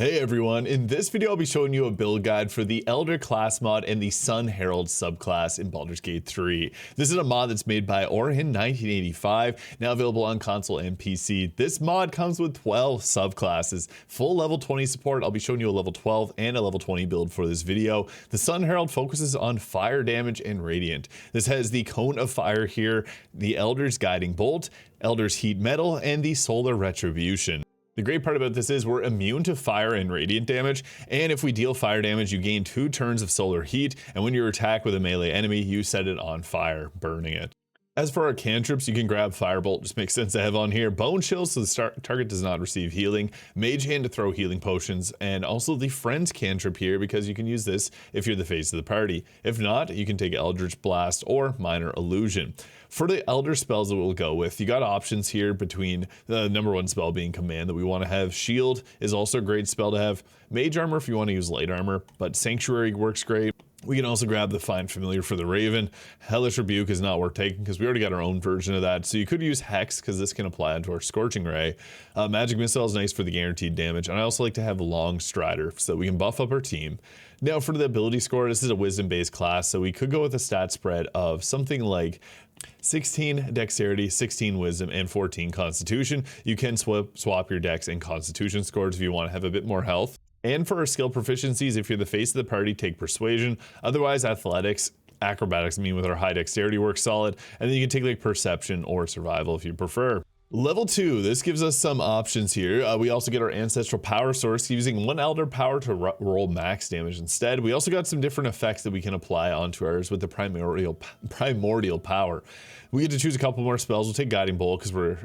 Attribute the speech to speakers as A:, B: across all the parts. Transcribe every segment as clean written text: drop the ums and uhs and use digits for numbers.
A: Hey everyone, in this video I'll be showing you a build guide for the Elder class mod and the Sun Herald subclass in Baldur's Gate 3. This is a mod that's made by Orhin 1985, now available on console and PC. This mod comes with 12 subclasses, full level 20 support. I'll be showing you a level 12 and a level 20 build for this video. The Sun Herald focuses on fire damage and radiant. This has the Cone of Fire here, the Elder's Guiding Bolt, Elder's Heat Metal, and the Solar Retribution. The great part about this is we're immune to fire and radiant damage, and if we deal fire damage, you gain 2 turns of solar heat, and when you attack with a melee enemy, you set it on fire, burning it. As for our cantrips, you can grab Firebolt, just makes sense to have on here. Bone Chill, so the target does not receive healing. Mage Hand to throw healing potions, and also the Friends cantrip here, because you can use this if you're the face of the party. If not, you can take Eldritch Blast or Minor Illusion. For the Elder spells that we'll go with, you got options here between the number 1 spell being Command that we want to have. Shield is also a great spell to have. Mage Armor if you want to use light armor, but Sanctuary works great. We can also grab the Find Familiar for the Raven. Hellish Rebuke is not worth taking because we already got our own version of that. So you could use Hex because this can apply onto our Scorching Ray. Magic Missile is nice for the guaranteed damage. And I also like to have Long Strider so that we can buff up our team. Now for the ability score, this is a wisdom based class. So we could go with a stat spread of something like 16 dexterity, 16 wisdom, and 14 constitution. You can swap your dex and constitution scores if you want to have a bit more health. And for our skill proficiencies, if you're the face of the party, take persuasion. Otherwise, athletics, acrobatics, with our high dexterity works solid. And then you can take like perception or survival if you prefer. Level 2, this gives us some options here. We also get our ancestral power source using 1 elder power to roll max damage instead. We also got some different effects that we can apply onto ours with the primordial power. We get to choose a couple more spells. We'll take Guiding Bolt because we're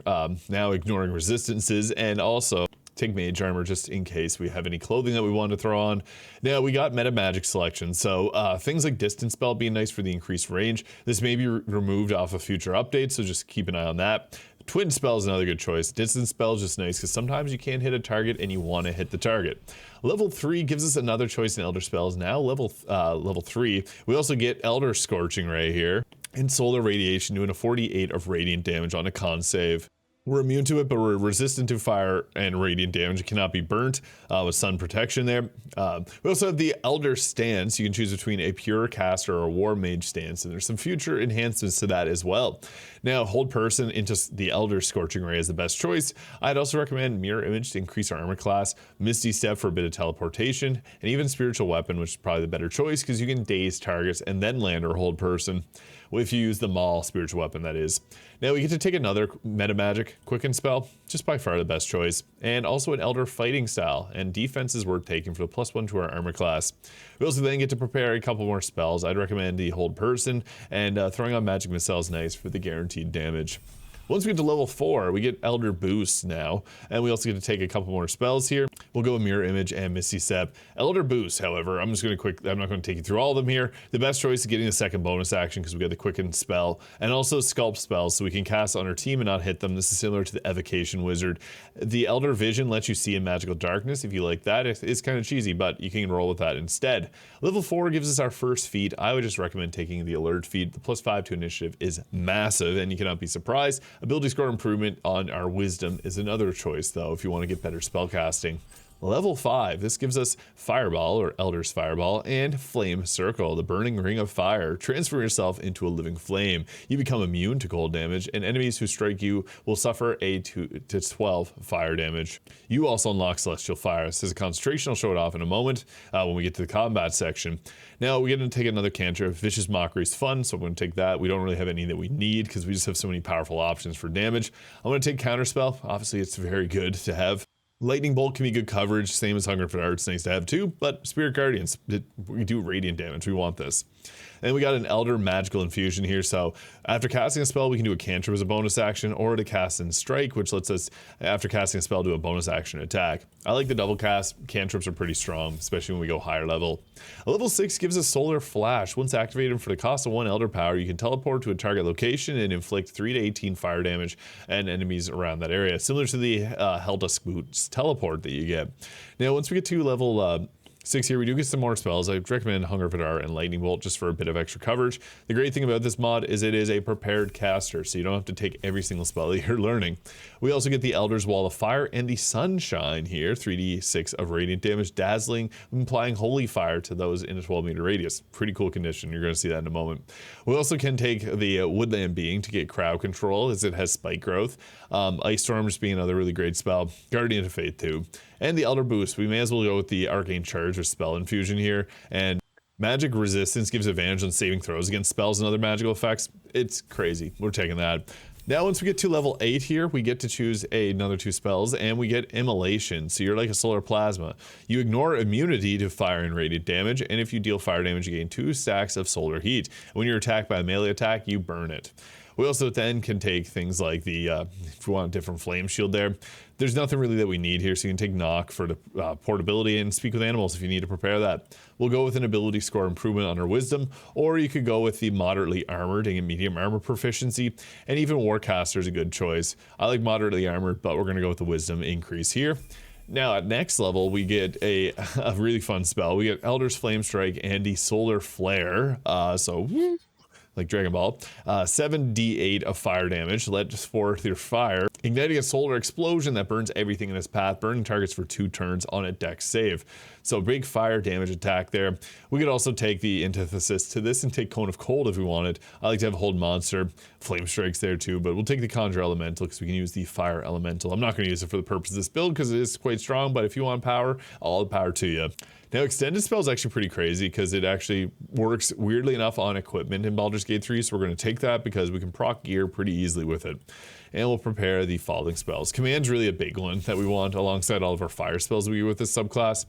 A: now ignoring resistances, and also take Mage Armor just in case we have any clothing that we want to throw on. Now we got meta magic selection, so things like Distance Spell being nice for the increased range. This may be removed off of future updates, so just keep an eye on that. Twin Spell is another good choice. Distance Spell is just nice because sometimes you can't hit a target and you want to hit the target. Level 3 gives us another choice in Elder spells. Now level 3, we also get Elder Scorching Ray here and Solar Radiation, doing a 48 of radiant damage on a con save. We're immune to it, but we're resistant to fire and radiant damage. It cannot be burnt with sun protection there. We also have the Elder Stance. You can choose between a pure caster or a war mage stance, and there's some future enhancements to that as well. Now, hold person into the Elder Scorching Ray is the best choice. I'd also recommend Mirror Image to increase our armor class, Misty Step for a bit of teleportation, and even Spiritual Weapon, which is probably the better choice because you can daze targets and then land or hold person. If you use the Maul Spiritual Weapon, that is. Now we get to take another meta magic Quicken spell, just by far the best choice, and also an Elder Fighting Style, and defense is worth taking for the +1 to our armor class. We also then get to prepare a couple more spells. I'd recommend the Hold Person, and throwing on Magic Missile is nice for the guaranteed damage. Once we get to level 4, we get Elder Boost now, and we also get to take a couple more spells here. We'll go with Mirror Image and Misty Step. Elder Boost, however, I'm not going to take you through all of them here. The best choice is getting the second bonus action because we got the Quicken spell, and also Sculpt spells so we can cast on our team and not hit them. This is similar to the Evocation Wizard. The Elder Vision lets you see in magical darkness. If you like that, it's kind of cheesy, but you can roll with that instead. Level 4 gives us our first feat. I would just recommend taking the Alert feat. The +5 to initiative is massive, and you cannot be surprised. Ability score improvement on our wisdom is another choice though if you want to get better spell casting. Level 5, this gives us Fireball or Elder's Fireball and Flame Circle, the burning ring of fire. Transfer yourself into a living flame. You become immune to cold damage, and enemies who strike you will suffer a 2 to 12 fire damage. You also unlock Celestial Fire. This is a concentration. I'll show it off in a moment when we get to the combat section. Now we get to take another cantrip. Vicious Mockery is fun, so I'm going to take that. We don't really have any that we need because we just have so many powerful options for damage. I'm going to take Counterspell. Obviously it's very good to have. Lightning Bolt can be good coverage, same as Hunger for Arts, nice to have too, but Spirit Guardians, we do radiant damage, we want this. And we got an Elder Magical Infusion here, so after casting a spell, we can do a cantrip as a bonus action, or to cast and strike, which lets us, after casting a spell, do a bonus action attack. I like the double cast. Cantrips are pretty strong, especially when we go higher level. A level 6 gives us Solar Flash. Once activated for the cost of 1 Elder Power, you can teleport to a target location and inflict 3 to 18 fire damage and enemies around that area, similar to the Heldusk Boots teleport that you get. Now, once we get to level 6 here, we do get some more spells. I recommend Hunger Vidar and Lightning Bolt just for a bit of extra coverage. The great thing about this mod is it is a prepared caster, so you don't have to take every single spell that you're learning. We also get the Elder's Wall of Fire and the Sunshine here, 3d6 of radiant damage, dazzling, applying holy fire to those in a 12-meter radius. Pretty cool condition, you're going to see that in a moment. We also can take the Woodland Being to get crowd control, as it has spike growth. Ice Storm just being another really great spell. Guardian of Faith too. And the Elder Boost, we may as well go with the Arcane Charge or Spell Infusion here. And Magic Resistance gives advantage on saving throws against spells and other magical effects. It's crazy. We're taking that. Now, once we get to level 8 here, we get to choose another 2 spells, and we get Immolation. So you're like a Solar Plasma. You ignore immunity to fire and radiant damage, and if you deal fire damage, you gain 2 stacks of solar heat. When you're attacked by a melee attack, you burn it. We also then can take things like the, if we want a different flame shield there, there's nothing really that we need here, so you can take Knock for the portability and Speak with Animals if you need to prepare that. We'll go with an ability score improvement on our Wisdom, or you could go with the Moderately Armored and medium armor proficiency, and even Warcaster is a good choice. I like Moderately Armored, but we're going to go with the Wisdom increase here. Now at next level, we get a really fun spell. We get Elder's Flame Strike and the Solar Flare, like Dragon Ball, 7d8 of fire damage, lets forth your fire, igniting a solar explosion that burns everything in its path, burning targets for 2 turns on a dex save. So big fire damage attack there. We could also take the antithesis to this and take Cone of Cold if we wanted. I like to have Hold Monster, Flame Strikes there too, but we'll take the Conjure Elemental because we can use the Fire Elemental. I'm not going to use it for the purpose of this build because it is quite strong, but if you want power, all the power to you. Now, Extended Spell is actually pretty crazy because it actually works weirdly enough on equipment in Baldur's Gate 3, so we're going to take that because we can proc gear pretty easily with it. And we'll prepare the Falling Spells. Command's really a big one that we want alongside all of our fire spells we get with this subclass.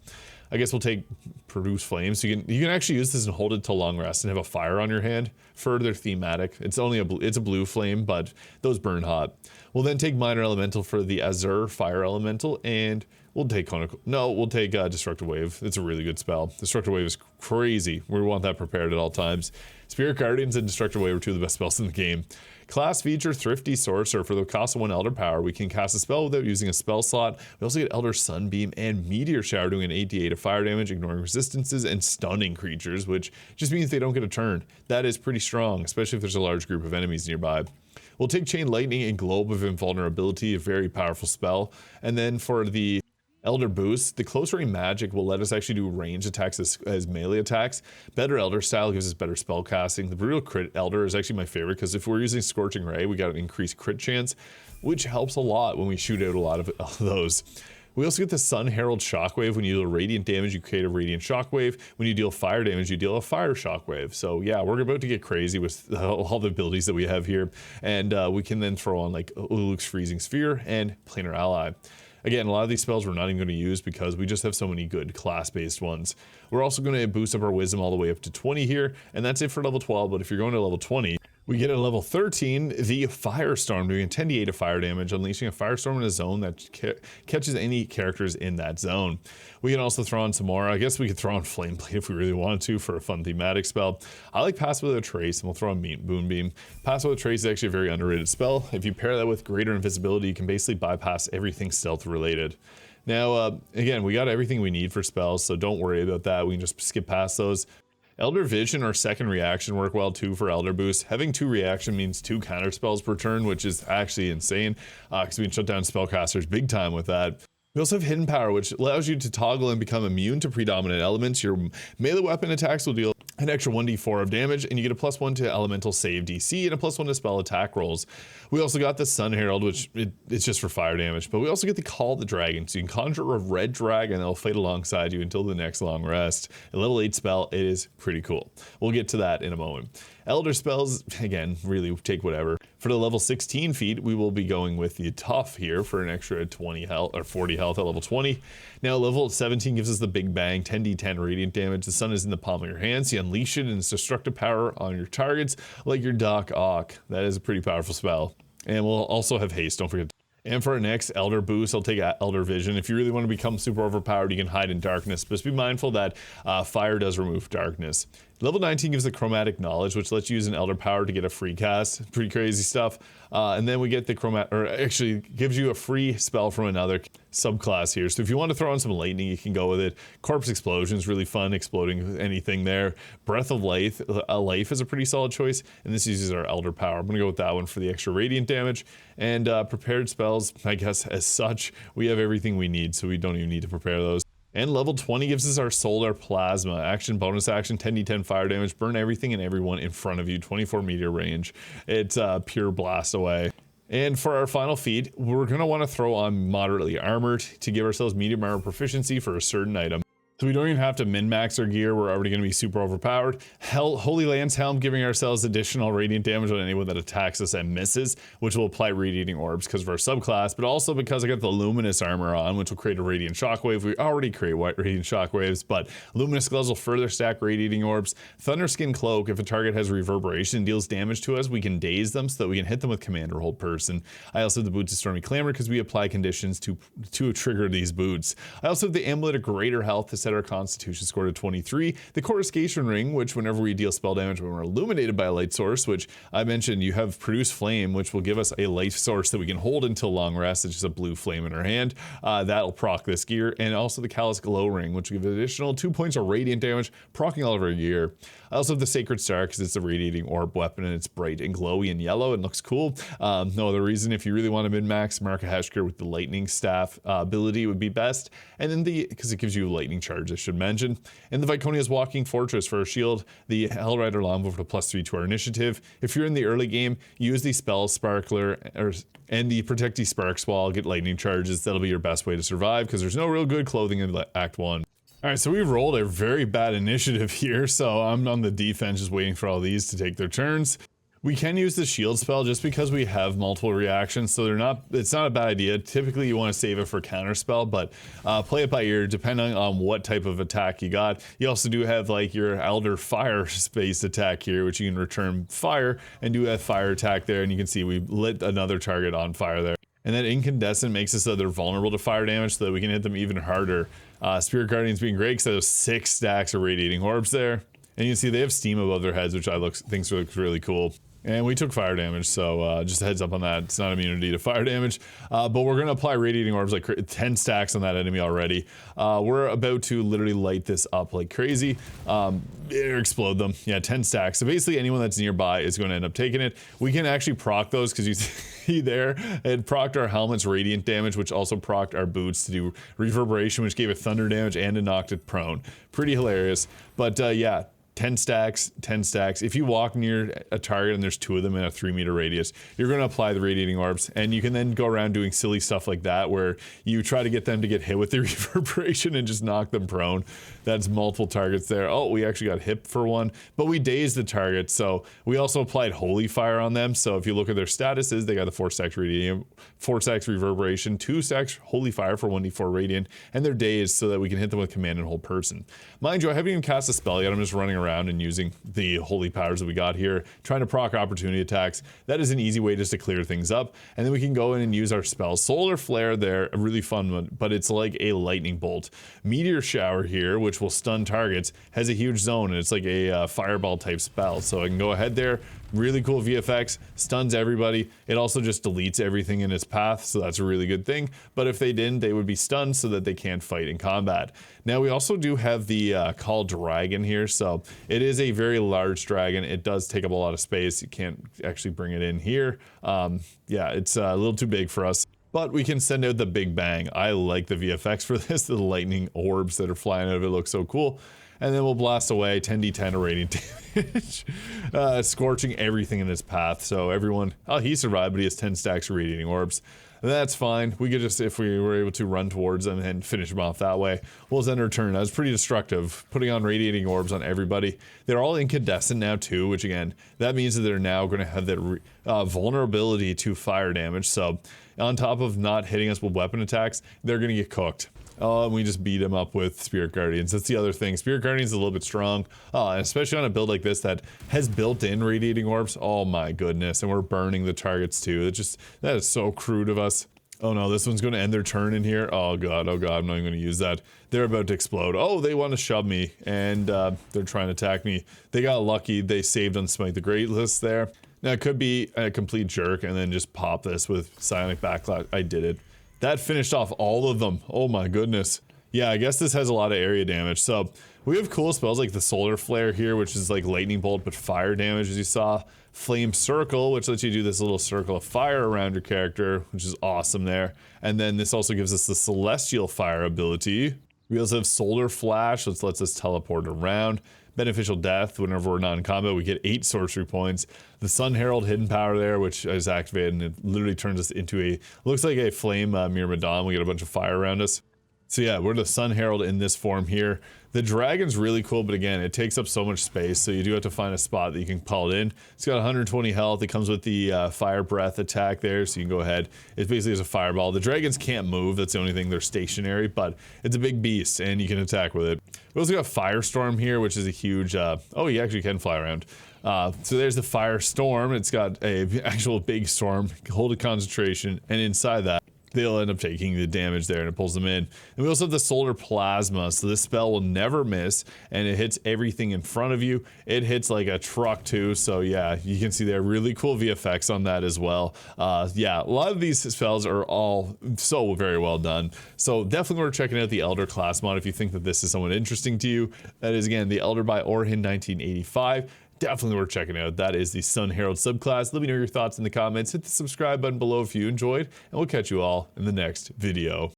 A: I guess we'll take Produce Flames. So you can actually use this and hold it till long rest and have a fire on your hand. Further thematic. It's only it's a blue flame, but those burn hot. We'll then take Minor Elemental for the Azure Fire Elemental, and we'll take Destructive Wave. It's a really good spell. Destructive Wave is crazy. We want that prepared at all times. Spirit Guardians and Destructive Wave are 2 of the best spells in the game. Class feature Thrifty Sorcerer. For the cost of 1 Elder Power, we can cast a spell without using a spell slot. We also get Elder Sunbeam and Meteor Shower, doing an 8d8 of fire damage, ignoring resistances and stunning creatures, which just means they don't get a turn. That is pretty strong, especially if there's a large group of enemies nearby. We'll take Chain Lightning and Globe of Invulnerability, a very powerful spell. And then for the Elder Boost, the close range magic will let us actually do range attacks as melee attacks. Better Elder style gives us better spell casting. The Brutal Crit Elder is actually my favorite because if we're using Scorching Ray, we got an increased crit chance, which helps a lot when we shoot out a lot of those. We also get the Sun Herald Shockwave. When you deal radiant damage, you create a radiant shockwave. When you deal fire damage, you deal a fire shockwave. So yeah, we're about to get crazy with all the abilities that we have here. And we can then throw on like Uluk's Freezing Sphere and Planar Ally. Again, a lot of these spells we're not even going to use because we just have so many good class-based ones. We're also going to boost up our Wisdom all the way up to 20 here, and that's it for level 12, but if you're going to level 20, we get at level 13, the Firestorm, doing a 10d8 of fire damage, unleashing a Firestorm in a zone that catches any characters in that zone. We can also throw on some more. I guess we could throw on Flame Blade if we really wanted to for a fun thematic spell. I like Pass Without a Trace, and we'll throw on Moonbeam. Pass Without a Trace is actually a very underrated spell. If you pair that with Greater Invisibility, you can basically bypass everything stealth related. Now, again, we got everything we need for spells, so don't worry about that. We can just skip past those. Elder Vision or Second Reaction work well too for Elder Boost. Having 2 reaction means 2 counter spells per turn, which is actually insane because we can shut down spellcasters big time with that. We also have Hidden Power, which allows you to toggle and become immune to predominant elements. Your melee weapon attacks will deal an extra 1d4 of damage, and you get a +1 to elemental save DC and a +1 to spell attack rolls. We also got the Sun Herald, which it's just for fire damage, but we also get the Call the Dragon, so you can conjure a red dragon that'll fight alongside you until the next long rest. A level 8 spell, it is pretty cool. We'll get to that in a moment. Elder spells, again, really take whatever. For the level 16 feat, we will be going with the Tough here for an extra 20 health or 40 health at level 20. Now level 17 gives us the Big Bang, 10d10 radiant damage. The sun is in the palm of your hands. You unleash it and its destructive power on your targets, like your Doc Ock. That is a pretty powerful spell. And we'll also have haste, don't forget. And for our next Elder Boost, I'll take Elder Vision. If you really want to become super overpowered, you can hide in darkness, but just be mindful that fire does remove darkness. Level 19 gives the chromatic knowledge, which lets you use an elder power to get a free cast. Pretty crazy stuff. And then we get the actually gives you a free spell from another subclass here. So if you want to throw on some lightning, you can go with it. Corpse Explosion is really fun, exploding anything there. Breath of Life, is a pretty solid choice, and this uses our elder power. I'm gonna go with that one for the extra radiant damage. And prepared spells, I guess as such, we have everything we need, so we don't even need to prepare those. And level 20 gives us our Solar Plasma. Action, bonus action, 10d10 fire damage. Burn everything and everyone in front of you. 24-meter range. It's pure blast away. And for our final feat, we're going to want to throw on moderately armored to give ourselves medium armor proficiency for a certain item. So we don't even have to min-max our gear, we're already going to be super overpowered. Holy Lance Helm, giving ourselves additional radiant damage on anyone that attacks us and misses, which will apply radiating orbs because of our subclass, but also because I got the luminous armor on, which will create a radiant shockwave. We already create white radiant shockwaves, but luminous gloves will further stack radiating orbs. Thunderskin Cloak, if a target has reverberation and deals damage to us, we can daze them so that we can hit them with command or hold person. I also have the Boots of Stormy Clamor because we apply conditions to trigger these boots. I also have the Amulet of Greater Health to set our Constitution score to 23. The Coruscation Ring, which whenever we deal spell damage when we're illuminated by a light source, which I mentioned, you have Produce Flame, which will give us a light source that we can hold until long rest. It's just a blue flame in our hand. That'll proc this gear. And also the Callous Glow Ring, which will give additional 2 points of radiant damage, proccing all of our gear. I also have the Sacred Star because it's a radiating orb weapon and it's bright and glowy and yellow and looks cool. No other reason. If you really want to min-max, Marka Heshker with the Lightning Staff ability would be best. And then because it gives you lightning charge, I should mention. And the Viconia's Walking Fortress for our shield. The Hellrider Longbow for +3 to our initiative. If you're in the early game, use the Spell Sparkler and the Protecty Sparks Wall, get lightning charges. That'll be your best way to survive because there's no real good clothing in Act 1. Alright, so we've rolled a very bad initiative here, so I'm on the defense just waiting for all these to take their turns. We can use the shield spell just because we have multiple reactions, so it's not a bad idea. Typically you want to save it for counter spell, but play it by ear depending on what type of attack you got. You also do have like your Elder Fire Space attack here, which you can return fire and do a fire attack there, and you can see we lit another target on fire there. And that Incandescent makes us so they're vulnerable to fire damage so that we can hit them even harder. Spirit Guardians being great because there's 6 stacks of radiating orbs there. And you can see they have steam above their heads, which I think looks really cool. And we took fire damage, so just a heads up on that. It's not immunity to fire damage, but we're going to apply radiating orbs, like 10 stacks on that enemy already. We're about to literally light this up like crazy, explode them. Yeah, 10 stacks. So basically anyone that's nearby is going to end up taking it. We can actually proc those because you see there, it procced our helmet's radiant damage, which also procced our boots to do reverberation, which gave it thunder damage and it knocked it prone. Pretty hilarious, but yeah. 10 stacks, 10 stacks. If you walk near a target and there's 2 of them in a 3-meter radius, you're going to apply the radiating orbs, and you can then go around doing silly stuff like that where you try to get them to get hit with the reverberation and just knock them prone. That's multiple targets there. Oh, we actually got hit for one, but we dazed the target, so we also applied Holy Fire on them. So if you look at their statuses, they got the 4 stacks radiant, 4 stacks reverberation, 2 stacks Holy Fire for 1d4 radiant, and they're dazed so that we can hit them with command and hold person. Mind you, I haven't even cast a spell yet. I'm just running around and using the holy powers that we got here, trying to proc opportunity attacks. That is an easy way just to clear things up, and then we can go in and use our spells. Solar Flare there, a really fun one, but it's like a lightning bolt. Meteor Shower here, which will stun targets, has a huge zone, and it's like a fireball type spell, so I can go ahead there. Really cool VFX, stuns everybody. It also just deletes everything in its path, so that's a really good thing. But if they didn't, they would be stunned so that they can't fight in combat. Now we also do have the Call Dragon here, so it is a very large dragon. It does take up a lot of space. You can't actually bring it in here. Yeah, it's a little too big for us. But we can send out the Big Bang. I like the VFX for this. The lightning orbs that are flying out of it look so cool. And then we'll blast away 10d10 of radiant damage, scorching everything in its path. So everyone, oh, he survived, but he has 10 stacks of radiating orbs. That's fine. We could just, if we were able to run towards them and finish them off that way, we'll send our turn. That was pretty destructive, putting on radiating orbs on everybody. They're all incandescent now too, which again, that means that they're now going to have that vulnerability to fire damage. So on top of not hitting us with weapon attacks, they're going to get cooked. And we just beat him up with Spirit Guardians. That's the other thing. Spirit Guardians is a little bit strong, especially on a build like this that has built-in radiating orbs. Oh my goodness, and we're burning the targets too. That is so crude of us. Oh no, this one's going to end their turn in here. Oh god, I'm not even going to use that. They're about to explode. Oh, they want to shove me, and they're trying to attack me. They got lucky. They saved on Smite the Greatless there. Now, it could be a complete jerk and then just pop this with Psionic Backlash. I did it. That finished off all of them. Oh my goodness. Yeah, I guess this has a lot of area damage. So we have cool spells like the Solar Flare here, which is like lightning bolt but fire damage, as you saw. Flame Circle, which lets you do this little circle of fire around your character, which is awesome there. And then this also gives us the Celestial Fire ability. We also have Solar Flash, which lets us teleport around. Beneficial Death, whenever we're not in combat, we get 8 sorcery points. The Sun Herald hidden power there, which is activated, and it literally turns us into a, looks like a flame Myrmidon. We get a bunch of fire around us. So yeah, we're the Sun Herald in this form here. The dragon's really cool, but again, it takes up so much space, so you do have to find a spot that you can pull it in. It's got 120 health. It comes with the fire breath attack there, so you can go ahead. It basically is a fireball. The dragons can't move. That's the only thing. They're stationary, but it's a big beast, and you can attack with it. We also got Firestorm here, which is a huge... oh, you actually can fly around. So there's the Firestorm. It's got a actual big storm. Hold a concentration, and inside that, they'll end up taking the damage there, and it pulls them in. And we also have the Solar Plasma, so this spell will never miss, and it hits everything in front of you. It hits like a truck too, so yeah, you can see there really cool VFX on that as well. Yeah, a lot of these spells are all so very well done. So definitely worth checking out the Elder class mod if you think that this is somewhat interesting to you. That is, again, the Elder by Orhin 1985. Definitely worth checking out. That is the Sun Herald subclass. Let me know your thoughts in the comments. Hit the subscribe button below if you enjoyed, and we'll catch you all in the next video.